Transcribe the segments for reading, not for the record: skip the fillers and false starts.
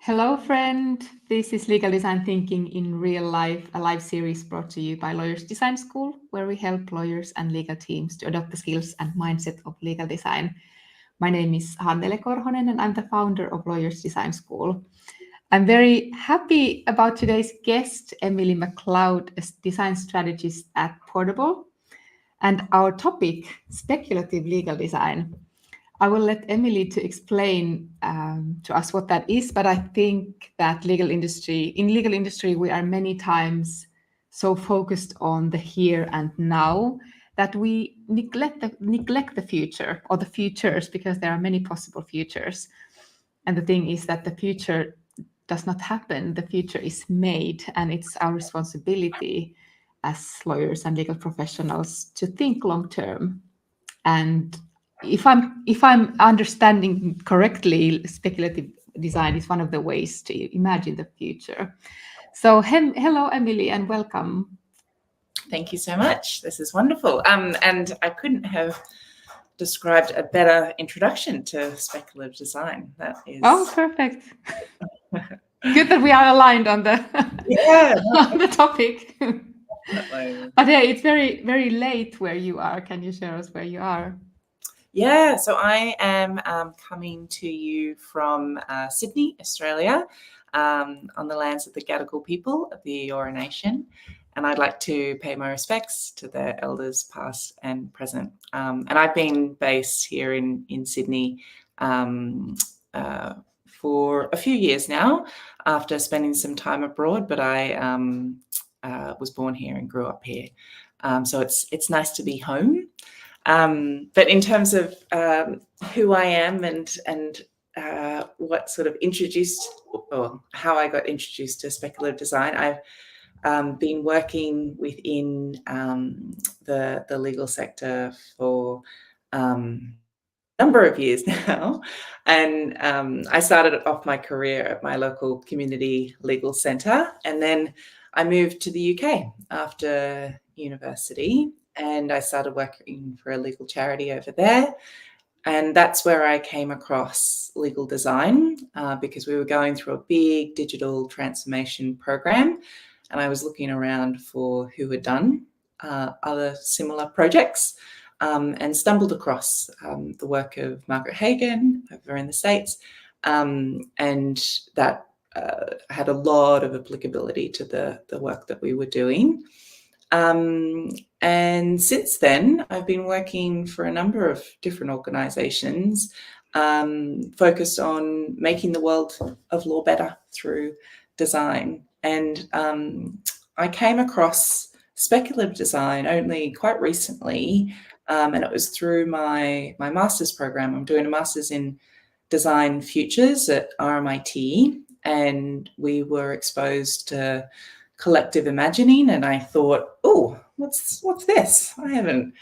Hello, friend. This is Legal Design Thinking in Real Life, a live series brought to you by Lawyers Design School, where we help lawyers and legal teams to adopt the skills and mindset of legal design. My name is Hannele Korhonen, and I'm the founder of Lawyers Design School. I'm very happy about today's guest, Emily MacLoud, a design strategist at Portable, and our topic, speculative legal design. I will let Emily to explain to us what that is, but I think that in legal industry, we are many times so focused on the here and now that we neglect the future or the futures, because there are many possible futures. And the thing is that the future does not happen. The future is made, and it's our responsibility as lawyers and legal professionals to think long term. And if I'm understanding correctly, speculative design is one of the ways to imagine the future. So hello, Emily, and welcome. Thank you so much. This is wonderful. And I couldn't have described a better introduction to speculative design. That is perfect. Good that we are aligned on the on the topic. But yeah, it's very, very late where you are. Can you share us where you are? Yeah, so I am coming to you from Sydney, Australia, on the lands of the Gadigal people of the Eora Nation. And I'd like to pay my respects to their elders past and present. And I've been based here in Sydney for a few years now, after spending some time abroad, but I was born here and grew up here. So it's nice to be home. But in terms of who I am and what sort of introduced, or how I got introduced to speculative design, I've been working within the legal sector for a number of years now. And I started off my career at my local community legal centre, and then I moved to the UK after university, and I started working for a legal charity over there. And that's where I came across legal design, because we were going through a big digital transformation program, and I was looking around for who had done other similar projects, and stumbled across the work of Margaret Hagan over in the States, and that had a lot of applicability to the work that we were doing. And since then, I've been working for a number of different organisations, focused on making the world of law better through design. And I came across speculative design only quite recently, and it was through my master's program. I'm doing a master's in design futures at RMIT, and we were exposed to collective imagining, and I thought, oh, what's this? I haven't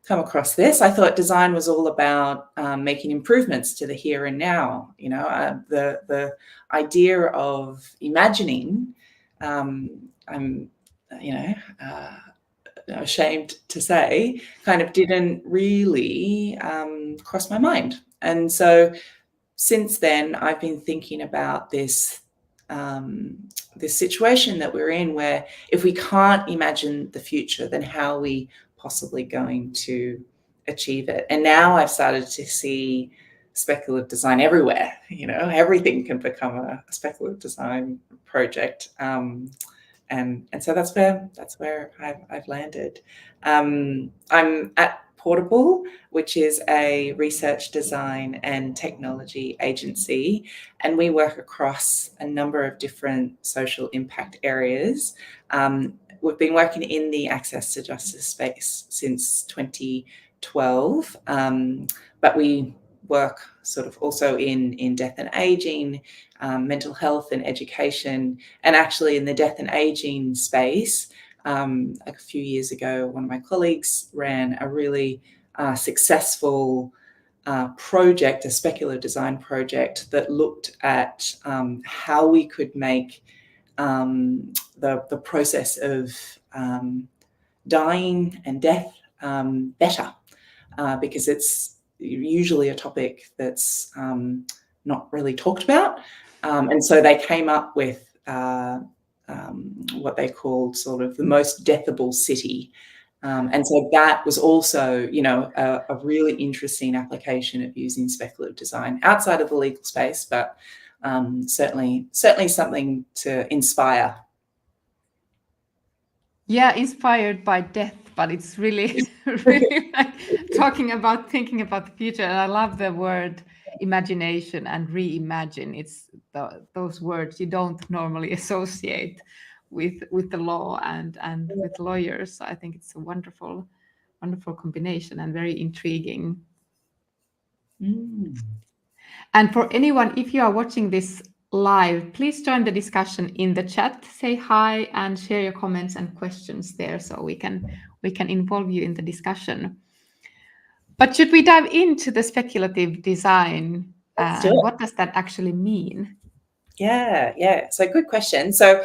come across this. I thought design was all about making improvements to the here and now. You know, the idea of imagining, I'm ashamed to say, kind of didn't really cross my mind. And so since then, I've been thinking about this situation that we're in, where if we can't imagine the future, then how are we possibly going to achieve it? And now I've started to see speculative design everywhere. You know, everything can become a speculative design project, and so that's where I've landed. I'm at Portable, which is a research, design and technology agency, and we work across a number of different social impact areas. We've been working in the access to justice space since 2012, but we work sort of also in death and aging, mental health and education, and actually in the death and aging space. A few years ago, one of my colleagues ran a really successful project, a speculative design project that looked at how we could make the process of dying and death better, because it's usually a topic that's not really talked about. And so they came up with what they called sort of the most deathable city. And so that was also, a really interesting application of using speculative design outside of the legal space, but certainly something to inspire. Yeah, inspired by death, but it's really, really like thinking about the future. And I love the word imagination and reimagine. It's those words you don't normally associate with the law and with lawyers. So I think it's a wonderful combination and very intriguing. And for anyone, if you are watching this live, please join the discussion in the chat, say hi and share your comments and questions there so we can involve you in the discussion. But should we dive into the speculative design? And what does that actually mean? Yeah. So good question. So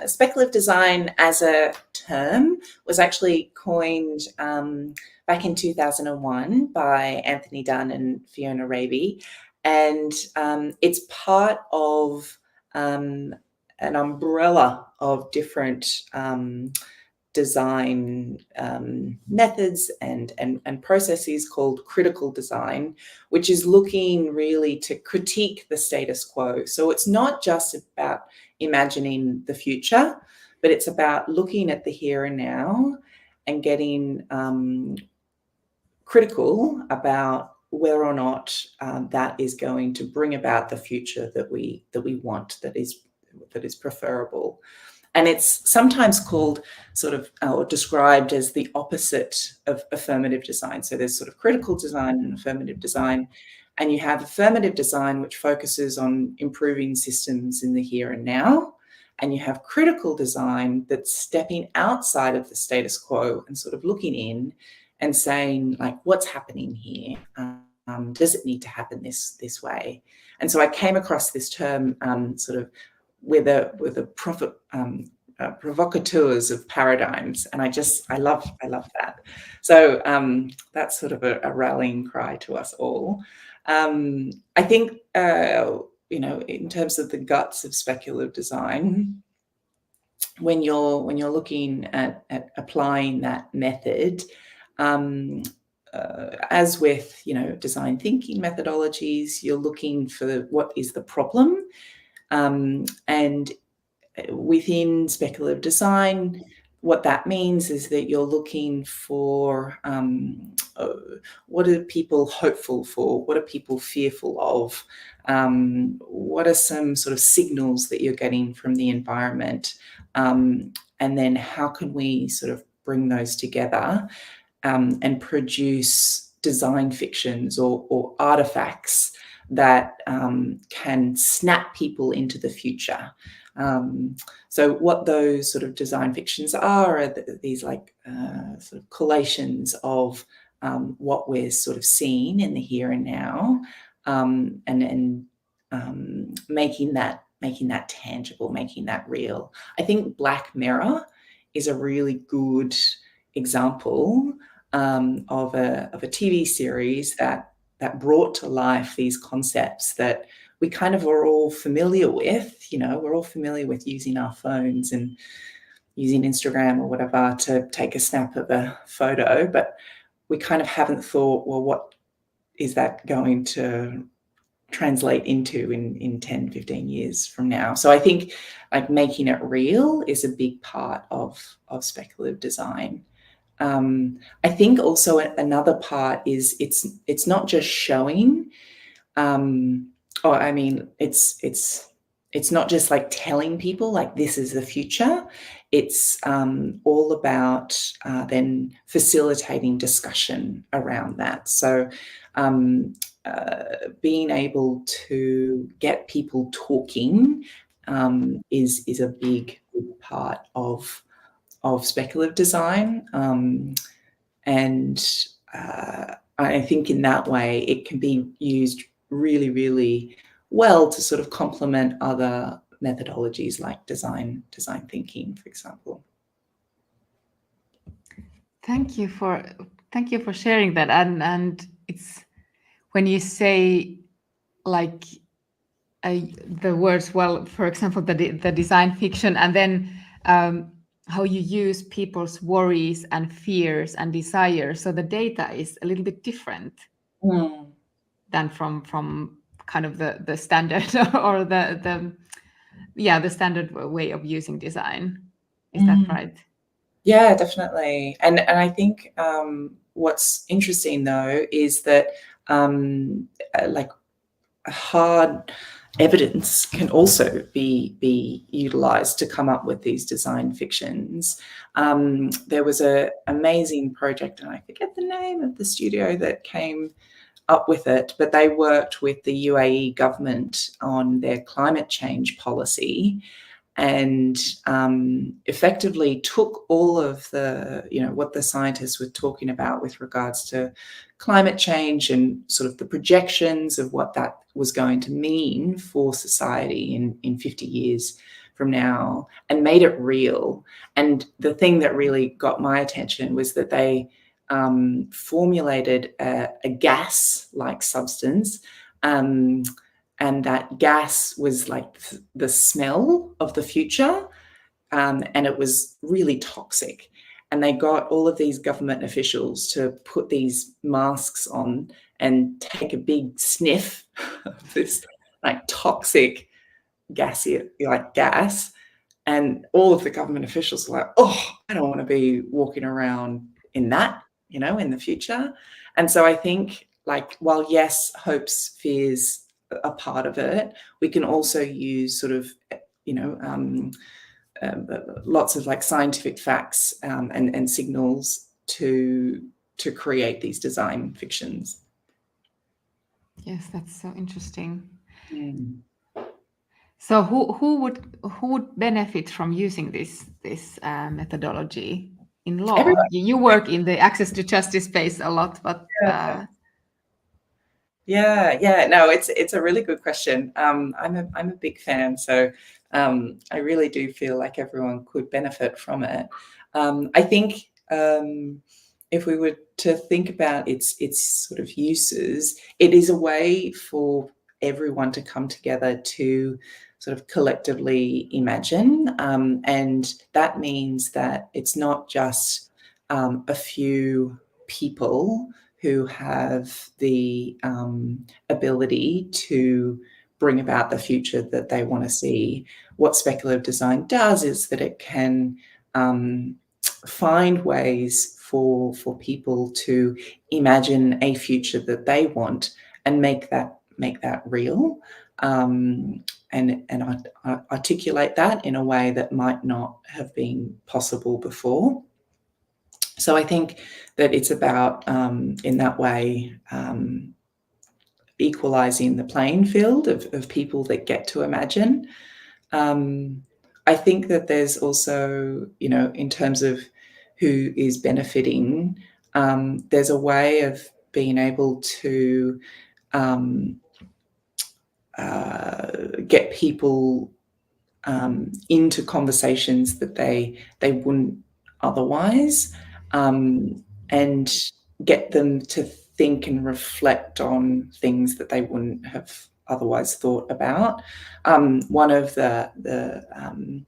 speculative design as a term was actually coined back in 2001 by Anthony Dunn and Fiona Raby. And it's part of an umbrella of different design methods and processes called critical design, which is looking really to critique the status quo. So it's not just about imagining the future, but it's about looking at the here and now and getting critical about whether or not that is going to bring about the future that we want, that is preferable. And it's sometimes called sort of or described as the opposite of affirmative design. So there's sort of critical design and affirmative design. And you have affirmative design, which focuses on improving systems in the here and now. And you have critical design that's stepping outside of the status quo and sort of looking in and saying, like, what's happening here? Does it need to happen this way? And so I came across this term sort of with a provocateurs of paradigms, and I love that. So that's sort of a rallying cry to us all. I think in terms of the guts of speculative design, when you're looking at applying that method, as with design thinking methodologies, you're looking for what is the problem. And within speculative design, what that means is that you're looking for what are people hopeful for? What are people fearful of? What are some sort of signals that you're getting from the environment? And then how can we sort of bring those together and produce design fictions or artifacts that can snap people into the future. So what those sort of design fictions are these like sort of collations of what we're sort of seeing in the here and now, and making that tangible, making that real. I think Black Mirror is a really good example of a TV series that brought to life these concepts that we kind of are all familiar with. We're all familiar with using our phones and using Instagram or whatever to take a snap of a photo, but we kind of haven't thought, well, what is that going to translate into in 10, 15 years from now? So I think like making it real is a big part of speculative design. I think also another part is it's not just showing, it's not just like telling people like this is the future. It's all about then facilitating discussion around that. So being able to get people talking is a big part of speculative design. And I think in that way, it can be used really, really well to sort of complement other methodologies like design thinking, for example. Thank you for sharing that. And it's when you say like the words, well, for example, the design fiction, and then how you use people's worries and fears and desires. So the data is a little bit different than from kind of the standard or the standard way of using design. Is that right? Yeah, definitely. And I think what's interesting though is that like hard evidence can also be utilized to come up with these design fictions. There was an amazing project, and I forget the name of the studio that came up with it, but they worked with the UAE government on their climate change policy, and effectively took all of the, what the scientists were talking about with regards to climate change and sort of the projections of what that was going to mean for society in 50 years from now, and made it real. And the thing that really got my attention was that they formulated a gas-like substance, and that gas was like the smell of the future, and it was really toxic. And they got all of these government officials to put these masks on and take a big sniff of this like toxic gassy gas. And all of the government officials were like, oh, I don't want to be walking around in that, in the future. And so I think, like, while yes, hopes, fears are part of it, we can also use sort of, lots of like scientific facts and signals to create these design fictions. Yes, that's so interesting. Mm. So who would benefit from using this methodology in law? Everyone. You work in the access to justice space a lot, but yeah. No, it's a really good question. I'm a big fan, so I really do feel like everyone could benefit from it. I think if we were to think about its sort of uses, it is a way for everyone to come together to sort of collectively imagine, and that means that it's not just a few people who have the ability to bring about the future that they want to see. What speculative design does is that it can find ways for people to imagine a future that they want and make that real, and articulate that in a way that might not have been possible before. So I think that it's about, in that way, equalising the playing field of people that get to imagine. I think that there's also, in terms of who is benefiting, there's a way of being able to get people into conversations that they wouldn't otherwise, and get them to think and reflect on things that they wouldn't have otherwise thought about. One of the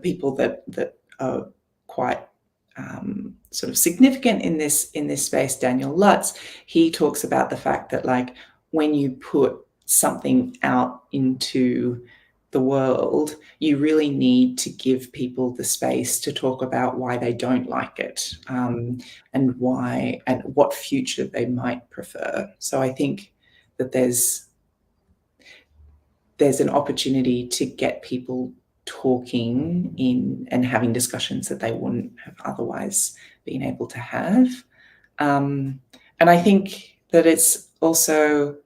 people that are quite sort of significant in this space, Daniel Lutz, he talks about the fact that, like, when you put something out into the world, you really need to give people the space to talk about why they don't like it, and why and what future they might prefer. So I think that there's an opportunity to get people talking in and having discussions that they wouldn't have otherwise been able to have. And I think that it's also,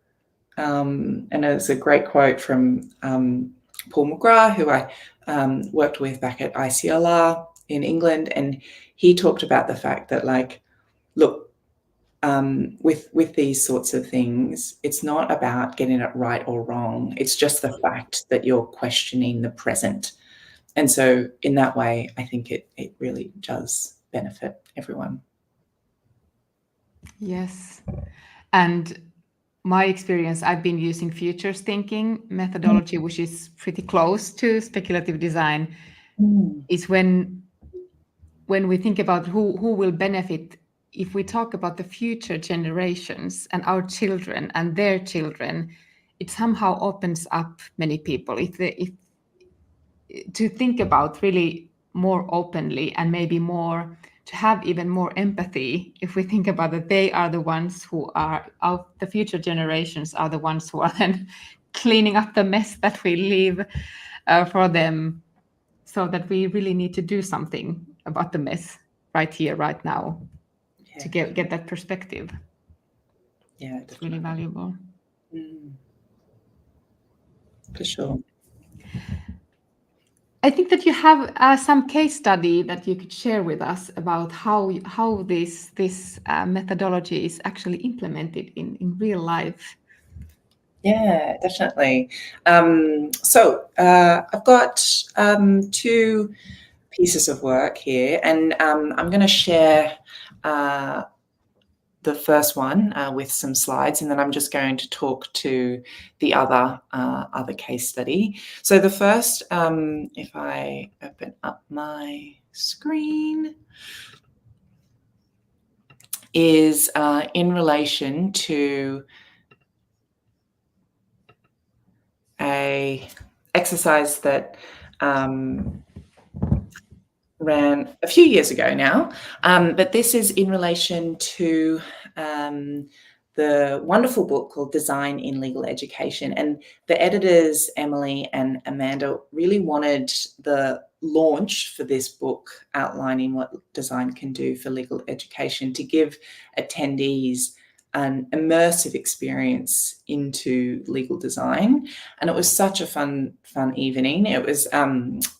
and it's a great quote from Paul McGrath, who I worked with back at ICLR in England, and he talked about the fact that, like, look, with these sorts of things, it's not about getting it right or wrong. It's just the fact that you're questioning the present. And so in that way, I think it really does benefit everyone. Yes. And my experience, I've been using futures thinking methodology, which is pretty close to speculative design, is when we think about who will benefit. If we talk about the future generations and our children and their children, it somehow opens up many people to think about really more openly, and maybe more to have even more empathy. If we think about that, they are the ones who are the future generations are the ones who are then cleaning up the mess that we leave for them. So that we really need to do something about the mess right here, right now, to get that perspective. Yeah, it's really valuable. For sure. I think that you have some case study that you could share with us about how this methodology is actually implemented in real life. Yeah, definitely. So I've got 2 pieces of work here, and I'm going to share the first one with some slides, and then I'm just going to talk to the other case study. So the first, if I open up my screen, is in relation to a exercise that ran a few years ago now, but this is in relation to the wonderful book called Design in Legal Education. And the editors, Emily and Amanda, really wanted the launch for this book outlining what design can do for legal education to give attendees an immersive experience into legal design. And it was such a fun evening. It was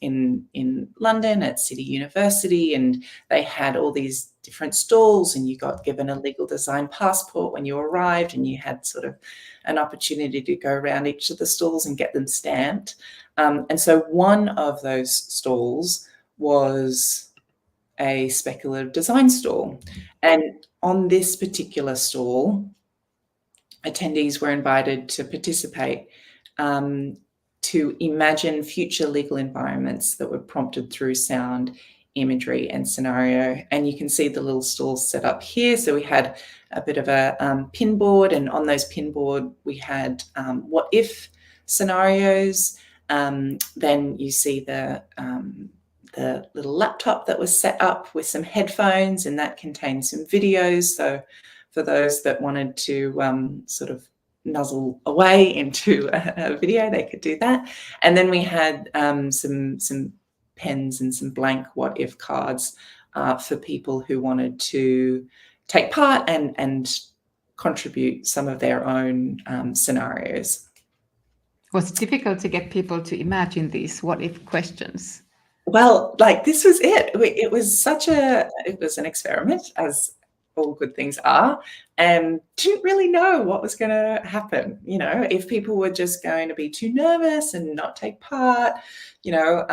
in London at City University, and they had all these different stalls, and you got given a legal design passport when you arrived, and you had sort of an opportunity to go around each of the stalls and get them stamped. And so one of those stalls was a speculative design stall. And on this particular stall, attendees were invited to participate to imagine future legal environments that were prompted through sound, imagery, and scenario. And you can see the little stalls set up here. So we had a bit of a pin board, and on those pin board we had what if scenarios. Then you see the little laptop that was set up with some headphones, and that contained some videos. So for those that wanted to sort of nuzzle away into a video, they could do that. And then we had some pens and some blank what if cards for people who wanted to take part and contribute some of their own scenarios. Was it difficult to get people to imagine these what if questions? Well, like, this was it. It was an experiment, as all good things are, and didn't really know what was going to happen. You know, if people were just going to be too nervous and not take part, you know,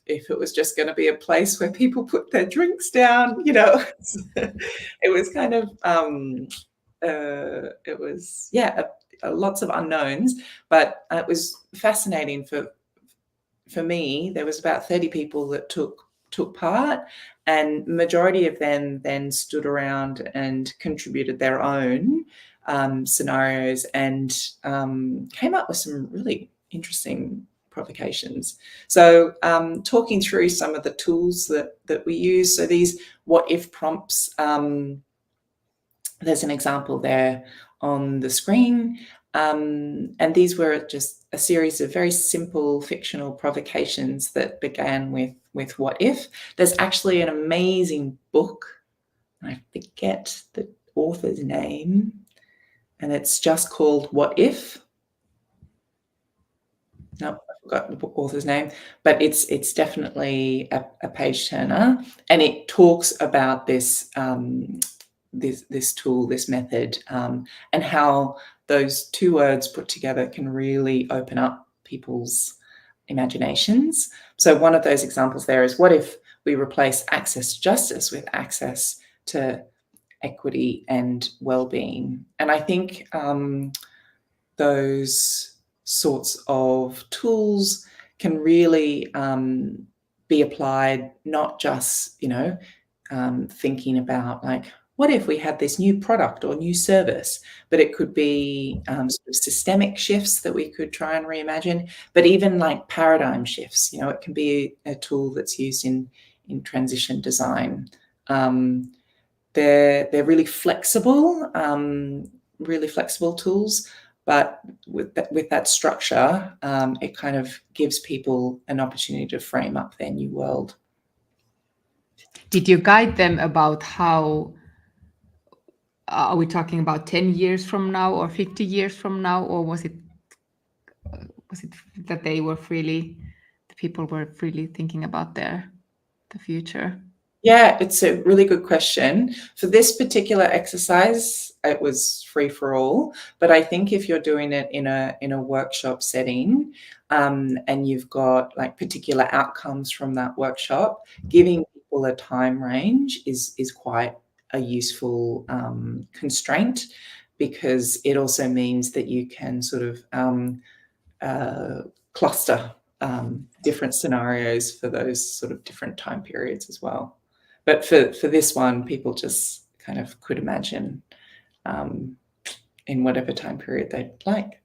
if it was just going to be a place where people put their drinks down, you know, it was kind of, it was, lots of unknowns, but it was fascinating for me. There was about 30 people that took part, and majority of them then stood around and contributed their own scenarios and came up with some really interesting provocations. So talking through some of the tools that we use. So these what if prompts, there's an example there on the screen. And these were just a series of very simple fictional provocations that began with what if. There's actually an amazing book, I forget the author's name, and it's just called What If. No, I forgot the author's name, but it's definitely a page turner, and it talks about this this tool, this method, and how those two words put together can really open up people's imaginations. So one of those examples there is, what if we replace access to justice with access to equity and well-being. And I think those sorts of tools can really be applied, not just, thinking about like, what if we had this new product or new service, but it could be sort of systemic shifts that we could try and reimagine, but even like paradigm shifts, it can be a tool that's used in transition design. They're really flexible tools, but with that structure, it kind of gives people an opportunity to frame up their new world. Did you guide them about how, are we talking about 10 years from now or 50 years from now, or was it that the people were freely thinking about the future? Yeah, it's a really good question. For this particular exercise, it was free for all. But I think if you're doing it in a workshop setting, and you've got like particular outcomes from that workshop, giving people a time range is quite a useful constraint, because it also means that you can sort of cluster different scenarios for those sort of different time periods as well. But for this one, people just kind of could imagine in whatever time period they'd like.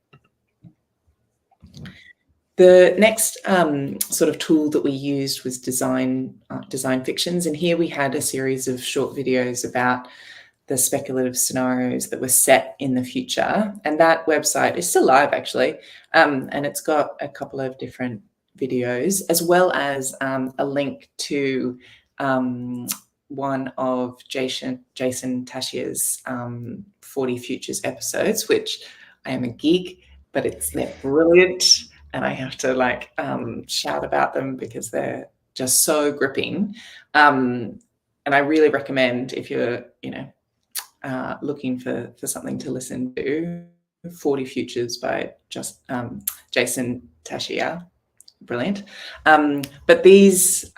The next sort of tool that we used was design fictions, and here we had a series of short videos about the speculative scenarios that were set in the future, and that website is still live actually, and it's got a couple of different videos, as well as a link to one of Jason Tashia's 40 Futures episodes, which I am a geek, but they're brilliant, and I have to shout about them because they're just so gripping. And I really recommend, if you're looking for something to listen to, 40 Futures by Jason Tashia. Brilliant. But these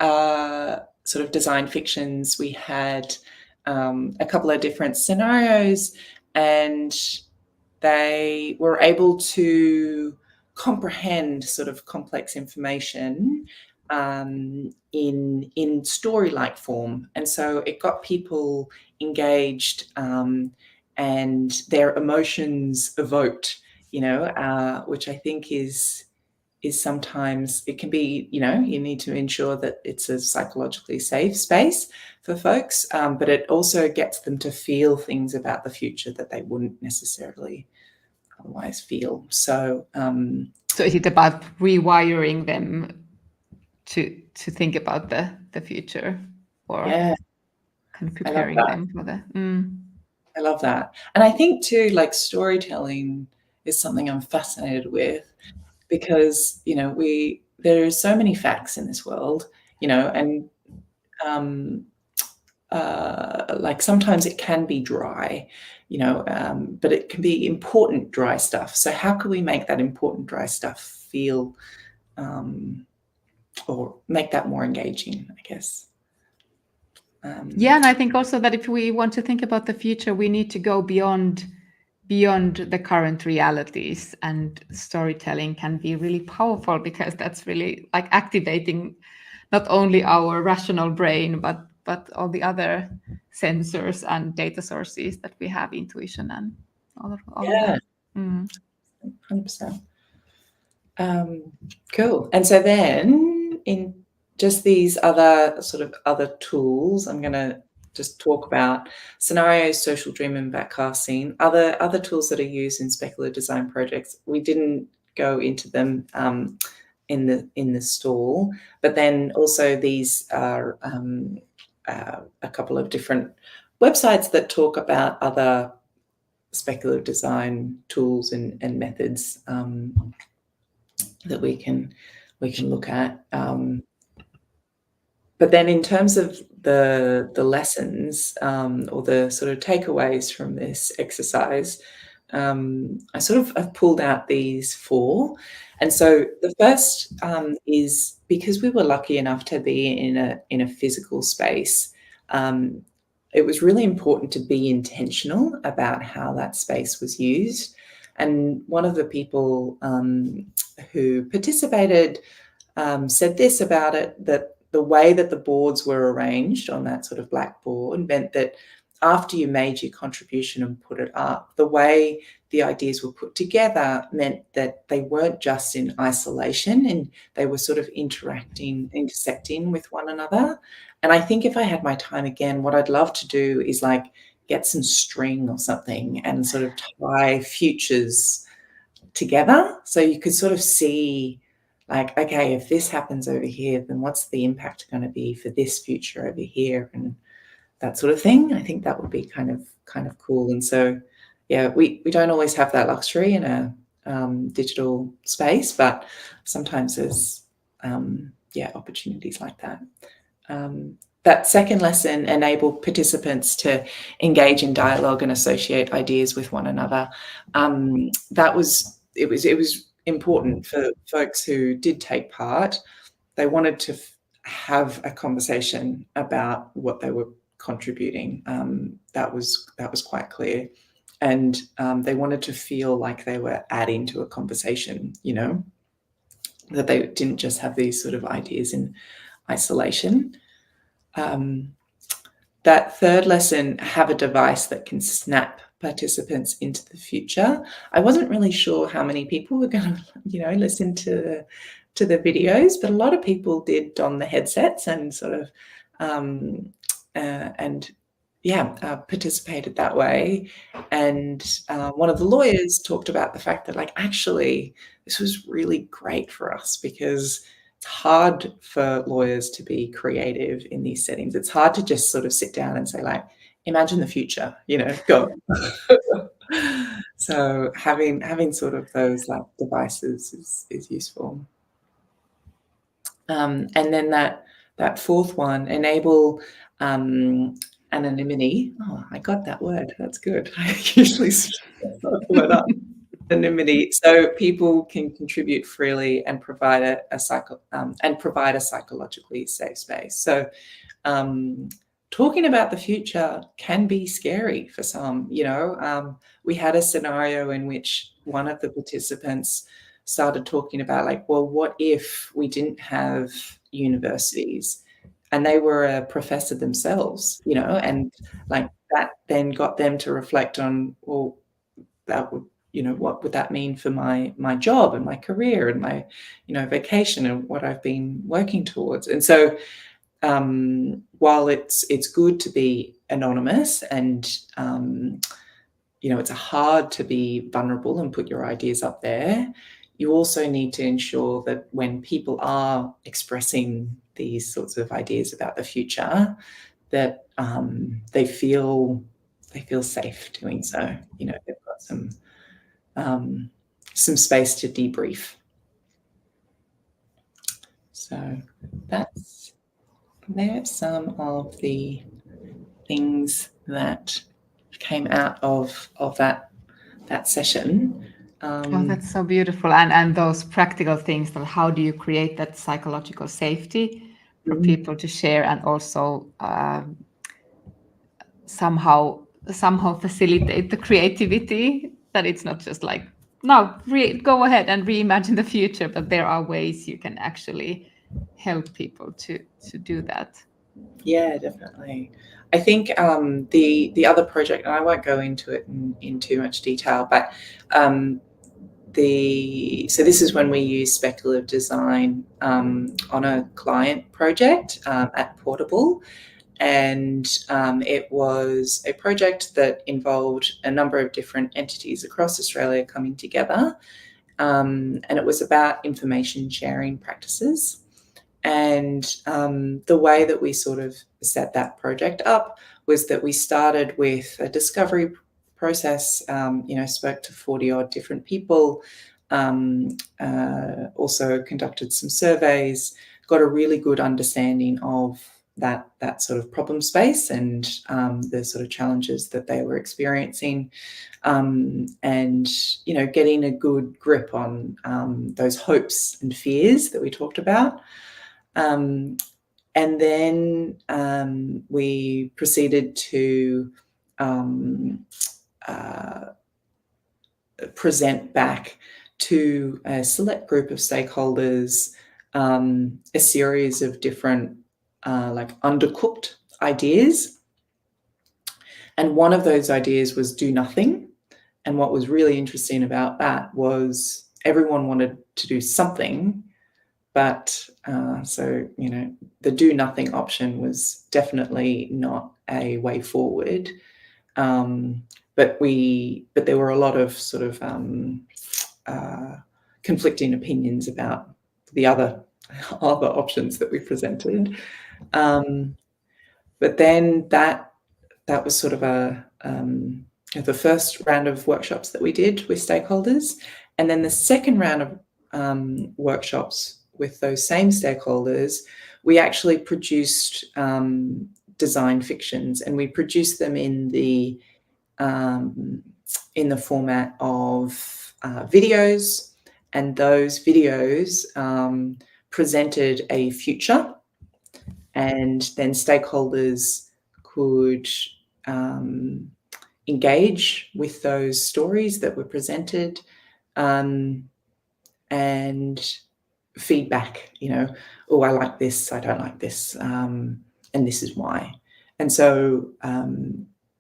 sort of design fictions, we had a couple of different scenarios, and they were able to comprehend sort of complex information in story-like form. And so it got people engaged and their emotions evoked, which I think is sometimes, it can be, you need to ensure that it's a psychologically safe space for folks, but it also gets them to feel things about the future that they wouldn't necessarily otherwise feel. So is it about rewiring them to think about the future, or yeah, kind of preparing them for the I love that. And I think too, like, storytelling is something I'm fascinated with, because there are so many facts in this world, and like sometimes it can be dry, but it can be important dry stuff. So how can we make that important dry stuff feel or make that more engaging, I guess? Yeah, and I think also that if we want to think about the future, we need to go beyond the current realities, and storytelling can be really powerful, because that's really like activating not only our rational brain, but all the other sensors and data sources that we have, intuition and all of that. 100%. Cool. And so then in just these other tools, I'm going to just talk about scenarios, social dream, and backcasting. Other tools that are used in speculative design projects. We didn't go into them in the stall, but then also these are a couple of different websites that talk about other speculative design tools and methods that we can look at. But then in terms of the lessons or the sort of takeaways from this exercise, I sort of have pulled out these 4. And so the first is, because we were lucky enough to be in a physical space, it was really important to be intentional about how that space was used. And one of the people who participated said this about it, that the way that the boards were arranged on that sort of blackboard meant that after you made your contribution and put it up, the way the ideas were put together meant that they weren't just in isolation, and they were sort of intersecting with one another. And I think if I had my time again, what I'd love to do is like get some string or something and sort of tie futures together, so you could sort of see like, okay, if this happens over here, then what's the impact going to be for this future over here, and that sort of thing. I think that would be kind of cool. And so, yeah, we don't always have that luxury in a digital space, but sometimes there's opportunities like that. That second lesson enabled participants to engage in dialogue and associate ideas with one another. It was important for folks who did take part. They wanted to have a conversation about what they were contributing. That was quite clear, and they wanted to feel like they were adding to a conversation. That they didn't just have these sort of ideas in isolation. That third lesson, have a device that can snap participants into the future. I wasn't really sure how many people were going to, listen to the videos, but a lot of people did don the headsets and sort of, participated that way. And one of the lawyers talked about the fact that, like, actually, this was really great for us because it's hard for lawyers to be creative in these settings. It's hard to just sort of sit down and say, like, imagine the future, go. So having sort of those like devices is useful. And then that fourth one, enable anonymity. Oh, I got that word. That's good. I usually word up. Anonymity, so people can contribute freely and provide a psychologically safe space. So, talking about the future can be scary for some. We had a scenario in which one of the participants started talking about, like, well, what if we didn't have universities? And they were a professor themselves, and like that then got them to reflect on, well, that would, what would that mean for my job and my career and my, vacation and what I've been working towards. And so while it's good to be anonymous and, it's hard to be vulnerable and put your ideas up there, you also need to ensure that when people are expressing these sorts of ideas about the future, that they feel safe doing so. They've got some space to debrief. So there's some of the things that came out of that session. That's so beautiful. And those practical things, that how do you create that psychological safety for people to share, and also somehow facilitate the creativity, that it's not just like, no, go ahead and reimagine the future, but there are ways you can actually help people to do that. Yeah, definitely. I think the other project, and I won't go into it in too much detail, but so this is when we use speculative design on a client project at Portable. And it was a project that involved a number of different entities across Australia coming together. And it was about information sharing practices. And the way that we sort of set that project up was that we started with a discovery process, spoke to 40 odd different people, also conducted some surveys, got a really good understanding of that sort of problem space and the sort of challenges that they were experiencing, and getting a good grip on those hopes and fears that we talked about. And then we proceeded to present back to a select group of stakeholders a series of different like undercooked ideas. And one of those ideas was do nothing. And what was really interesting about that was everyone wanted to do something, but so, you know, the do nothing option was definitely not a way forward. But there were a lot of sort of conflicting opinions about the other options that we presented. But then that was sort of the first round of workshops that we did with stakeholders. And then the second round of workshops with those same stakeholders, we actually produced design fictions, and we produced them in the format of videos, and those videos presented a future, and then stakeholders could engage with those stories that were presented and feedback, you know, oh, I like this, I don't like this, and this is why. And so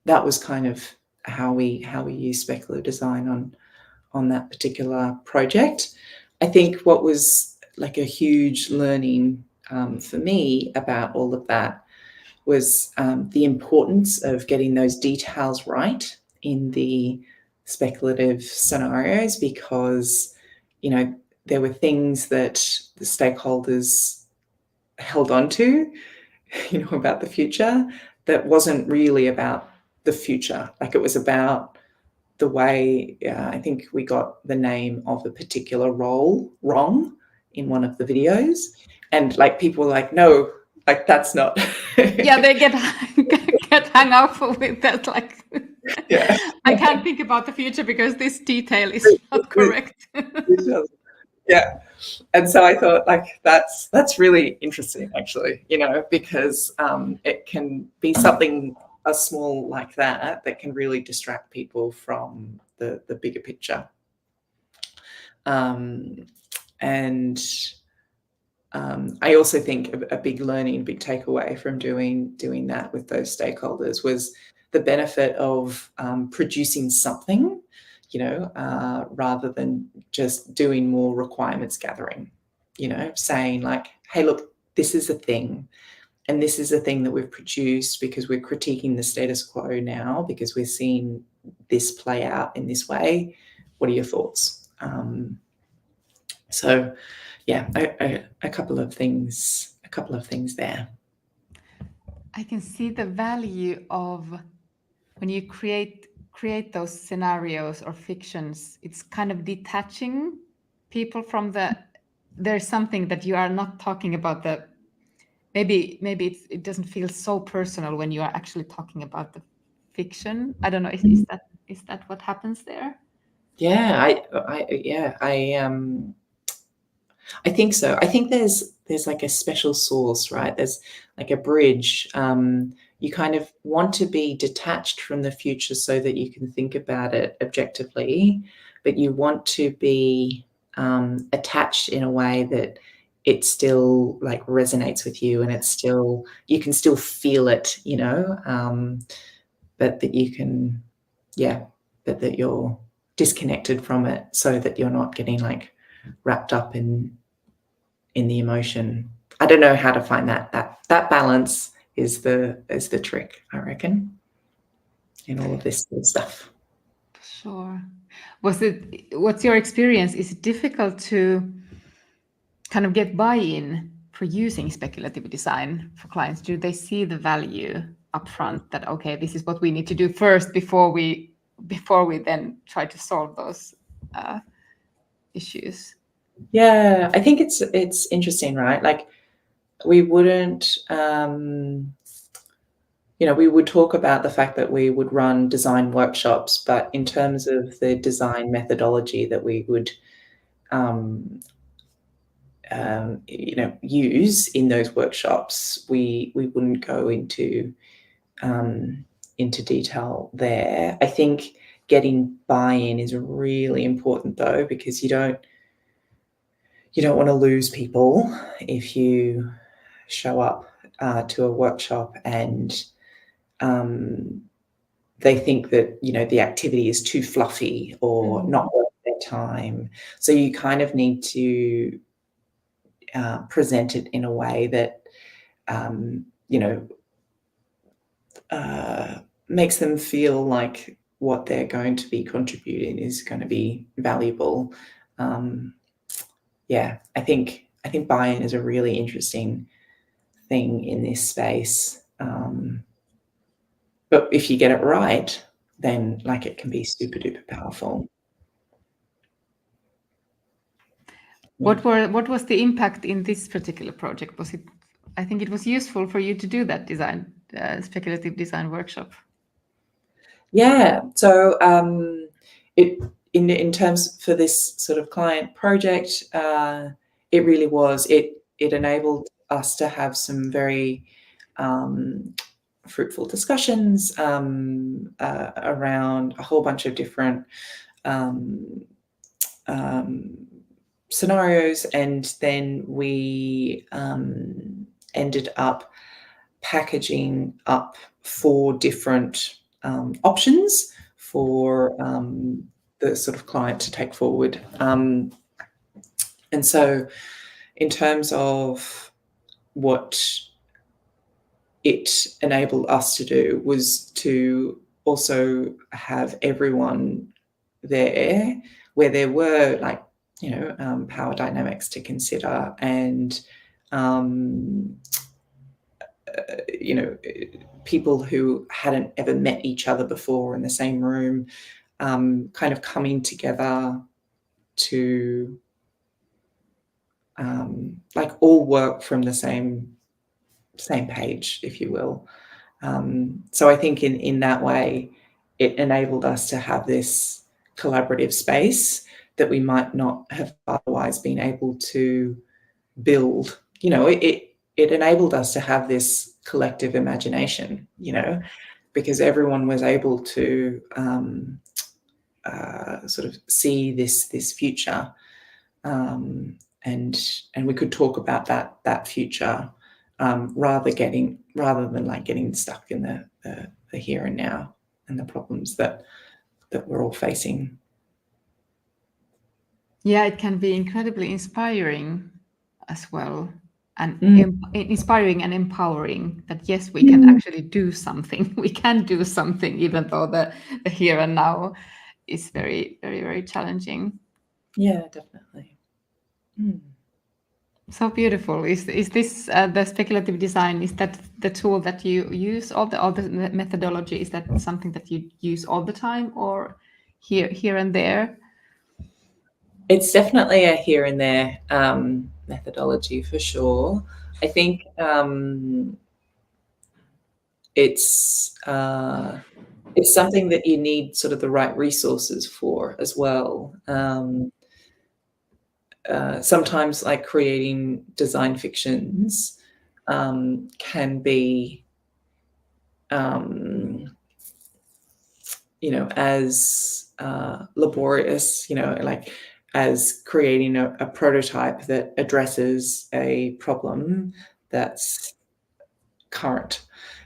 that was kind of how we use speculative design on that particular project. I think what was like a huge learning for me about all of that was the importance of getting those details right in the speculative scenarios, because, you know, there were things that the stakeholders held on to, you know, about the future that wasn't really about the future. Like, it was about the way, I think we got the name of a particular role wrong in one of the videos. And like, people were like, no, like, that's not. Yeah, they get hung up with that. Like, Yeah. I can't think about the future because this detail is not correct. Yeah. And so I thought, like, that's really interesting, actually, you know, because it can be something as small like that can really distract people from the bigger picture. And I also think a big learning, big takeaway from doing that with those stakeholders was the benefit of producing something, you know, rather than just doing more requirements gathering, you know, saying like, hey, look, this is a thing. And this is a thing that we've produced because we're critiquing the status quo now, because we're seeing this play out in this way. What are your thoughts? So, yeah, a couple of things there. I can see the value of when you create those scenarios or fictions. It's kind of detaching people from there's something that you are not talking about. Maybe it doesn't feel so personal when you are actually talking about the fiction. I don't know. Is that what happens there? Yeah, I think so. I think there's like a special sauce, right? There's like a bridge. You kind of want to be detached from the future so that you can think about it objectively, but you want to be attached in a way that it still like resonates with you, and it's still, you can still feel it, you know, but that you can, yeah, but that you're disconnected from it so that you're not getting like wrapped up in the emotion. I don't know how to find that balance is the trick, I reckon, in all of this sort of stuff. Sure. What's your experience? Is it difficult to kind of get buy-in for using speculative design for clients? Do they see the value upfront that, okay, this is what we need to do first before we then try to solve those issues? Yeah, I think it's interesting, right? Like, we wouldn't, you know, we would talk about the fact that we would run design workshops, but in terms of the design methodology that we would use in those workshops, we wouldn't go into detail there. I think getting buy-in is really important though, because you don't want to lose people if you show up to a workshop and they think that the activity is too fluffy or not worth their time. So you kind of need to present it in a way that makes them feel like what they're going to be contributing is going to be valuable. Yeah, I think buy-in is a really interesting thing in this space. But if you get it right, then it can be super duper powerful. What was the impact in this particular project? I think it was useful for you to do that speculative design workshop. Yeah. So in terms for this sort of client project, it really was. It enabled us to have some very fruitful discussions around a whole bunch of different scenarios, and then we ended up packaging up 4 different options for the sort of client to take forward. And so in terms of what it enabled us to do was to also have everyone there where there were power dynamics to consider, and people who hadn't ever met each other before in the same room, kind of coming together to all work from the same page, if you will. So I think in that way, it enabled us to have this collaborative space that we might not have otherwise been able to build. It enabled us to have this collective imagination, because everyone was able to sort of see this future, and we could talk about that future rather than getting stuck in the here and now and the problems that we're all facing. Yeah, it can be incredibly inspiring as well, and inspiring and empowering that yes, we can actually do something. We can do something even though the here and now is very, very, very challenging. Yeah, definitely. So beautiful. Is this the speculative design? Is that the tool that you use? All the methodology, is that something that you use all the time, or here and there? It's definitely a here and there methodology for sure. I think it's something that you need sort of the right resources for as well. Sometimes creating design fictions can be as laborious, as creating a prototype that addresses a problem that's current.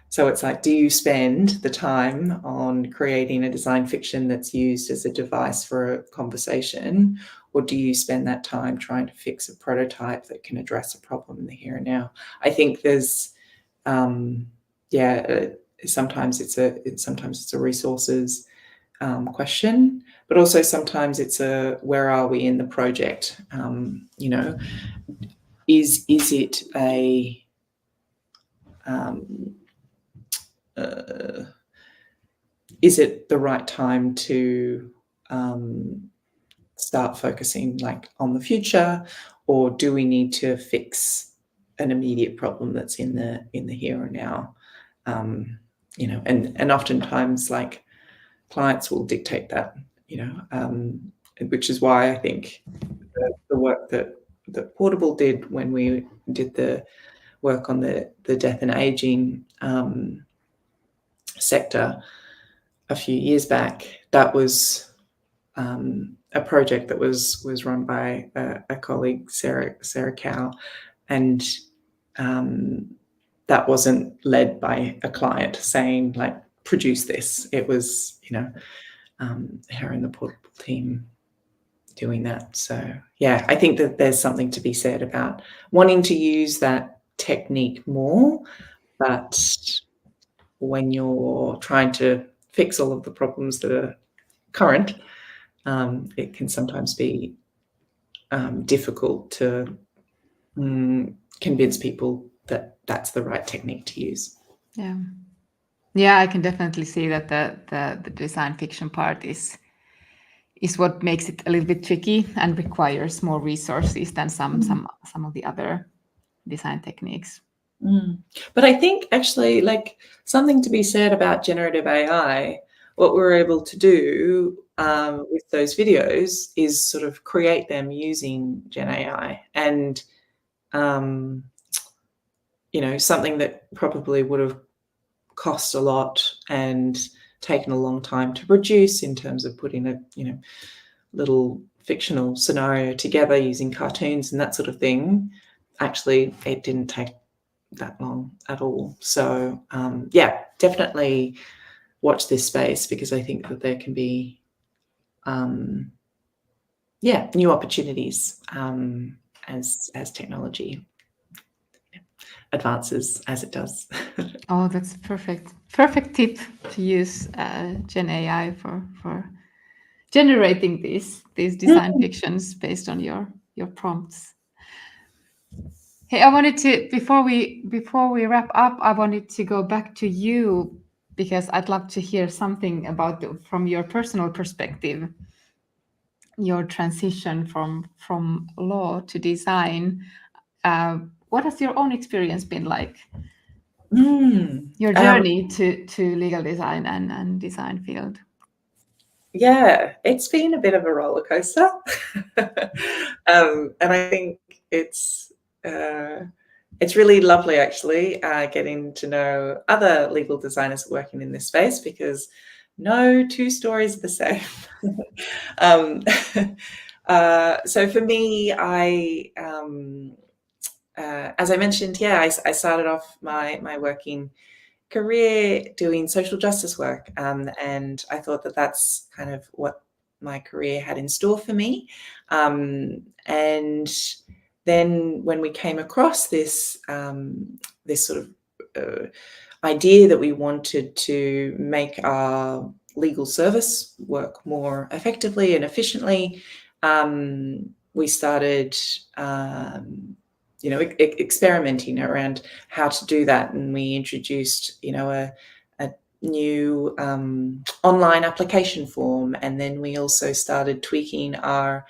So it's do you spend the time on creating a design fiction that's used as a device for a conversation, or do you spend that time trying to fix a prototype that can address a problem in the here and now? I think there's, sometimes it's a resources question, but also sometimes it's a where are we in the project? Is it a is it the right time to start focusing on the future, or do we need to fix an immediate problem that's in the here and now? And oftentimes clients will dictate that, which is why I think the work that that Portable did when we did the work on the death and aging sector a few years back, that was a project that was run by a colleague, Sarah Cow, and that wasn't led by a client saying, like, produce this. It was, her and the Portable team doing that. So yeah, I think that there's something to be said about wanting to use that technique more, but when you're trying to fix all of the problems that are current, it can sometimes be difficult to convince people that that's the right technique to use. Yeah, I can definitely see that the design fiction part is what makes it a little bit tricky and requires more resources than some of the other design techniques. But I think actually, like, something to be said about generative AI, what we're able to do with those videos is sort of create them using Gen AI, and something that probably would have cost a lot and taken a long time to produce in terms of putting a little fictional scenario together using cartoons and that sort of thing. Actually, it didn't take that long at all. So yeah, definitely watch this space, because I think that there can be new opportunities as technology advances, as it does. Oh, that's perfect tip to use Gen AI for generating these design fictions based on your prompts. Hey, I wanted to, before we wrap up, I wanted to go back to you, because I'd love to hear something about from your personal perspective, your transition from law to design. What has your own experience been like? Your journey to legal design and design field? Yeah, it's been a bit of a roller coaster. And I think it's really lovely, actually, getting to know other legal designers working in this space, because no two stories are the same. So for me, as I mentioned, I started off my working career doing social justice work, and I thought that that's kind of what my career had in store for me. And then when we came across this sort of idea that we wanted to make our legal service work more effectively and efficiently, we started experimenting around how to do that, and we introduced a new online application form, and then we also started tweaking our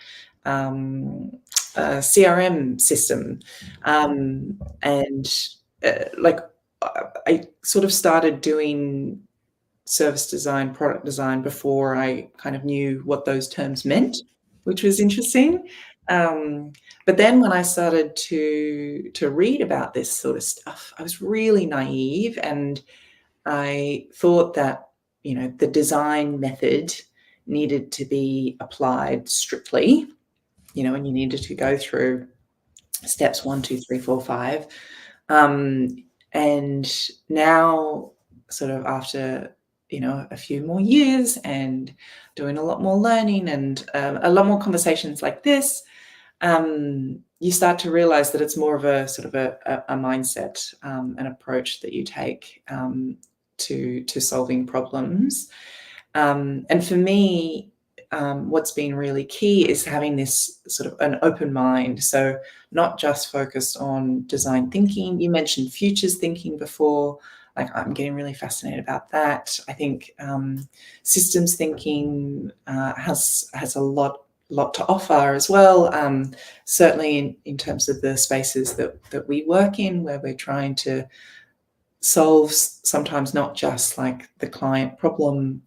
CRM system, and I sort of started doing service design, product design, before I kind of knew what those terms meant, which was interesting. But then when I started to read about this sort of stuff, I was really naive, and I thought that the design method needed to be applied strictly, and you needed to go through steps 1, 2, 3, 4, 5. And now, sort of after a few more years and doing a lot more learning and a lot more conversations like this, you start to realize that it's more of a sort of a mindset, an approach that you take to solving problems. And for me, what's been really key is having this sort of an open mind. So not just focused on design thinking. You mentioned futures thinking before. Like, I'm getting really fascinated about that. I think systems thinking has a lot to offer as well. Certainly in terms of the spaces that we work in, where we're trying to solve sometimes not just like the client problem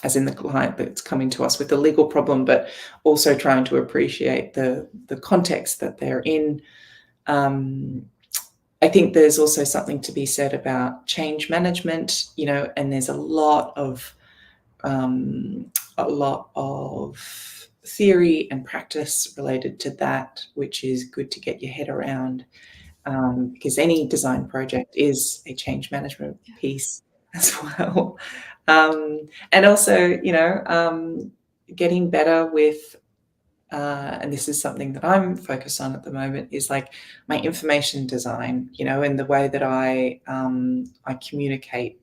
as in the client that's coming to us with a legal problem, but also trying to appreciate the context that they're in. I think there's also something to be said about change management, and there's a lot of theory and practice related to that, which is good to get your head around, because any design project is a change management piece as well. And also, getting better with, and this is something that I'm focused on at the moment, is like my information design, and the way that I communicate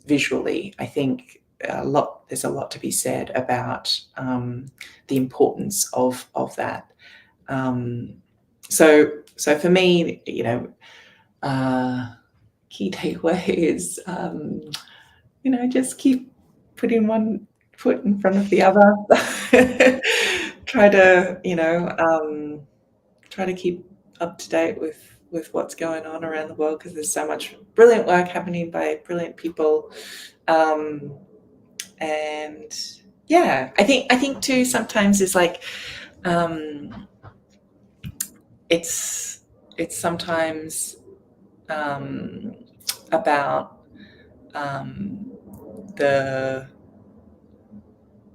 visually. I think there's a lot to be said about the importance of that. So for me, key takeaway is, just keep putting one foot in front of the other. Try to keep up to date with what's going on around the world, because there's so much brilliant work happening by brilliant people. And yeah, I think too sometimes is like, it's sometimes about the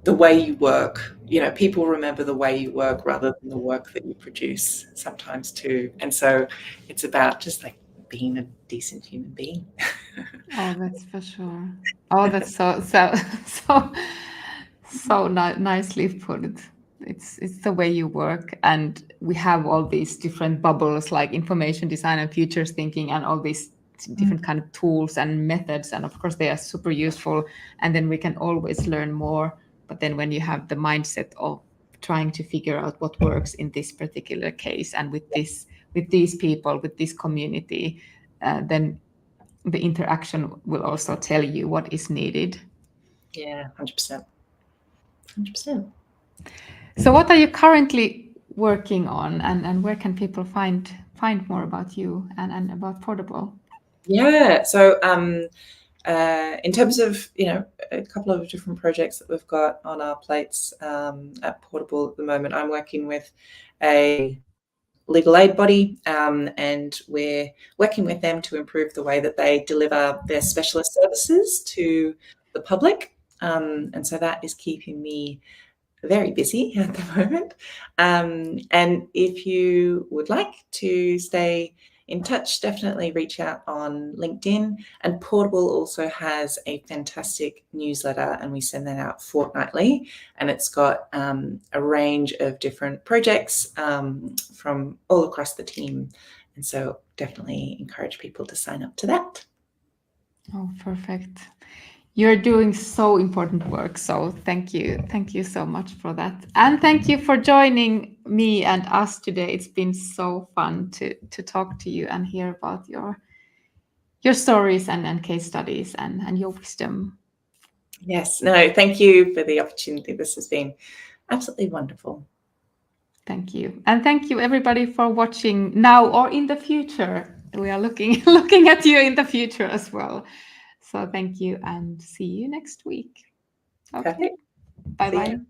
way you work. People remember the way you work rather than the work that you produce sometimes too. And so it's about just like being a decent human being. Oh, that's for sure. Oh, that's so nicely put. It's the way you work, and we have all these different bubbles like information design and futures thinking, and all these different kind of tools and methods, and of course they are super useful. And then we can always learn more. But then when you have the mindset of trying to figure out what works in this particular case and with these people, with this community, then the interaction will also tell you what is needed. Yeah, 100%. 100%. So what are you currently working on, and where can people find more about you and about Portable? Yeah, so in terms of, a couple of different projects that we've got on our plates at Portable at the moment, I'm working with a legal aid body, and we're working with them to improve the way that they deliver their specialist services to the public. And so that is keeping me very busy at the moment. And if you would like to stay in touch, definitely reach out on LinkedIn. And Portable also has a fantastic newsletter, and we send that out fortnightly. And it's got a range of different projects from all across the team. And so definitely encourage people to sign up to that. Oh, perfect. You're doing so important work. So thank you. Thank you so much for that. And thank you for joining me and us today. It's been so fun to talk to you and hear about your stories and case studies and your wisdom. Yes, no, thank you for the opportunity. This has been absolutely wonderful. Thank you. And thank you everybody for watching now or in the future. We are looking at you in the future as well. So thank you and see you next week. Okay. Bye-bye.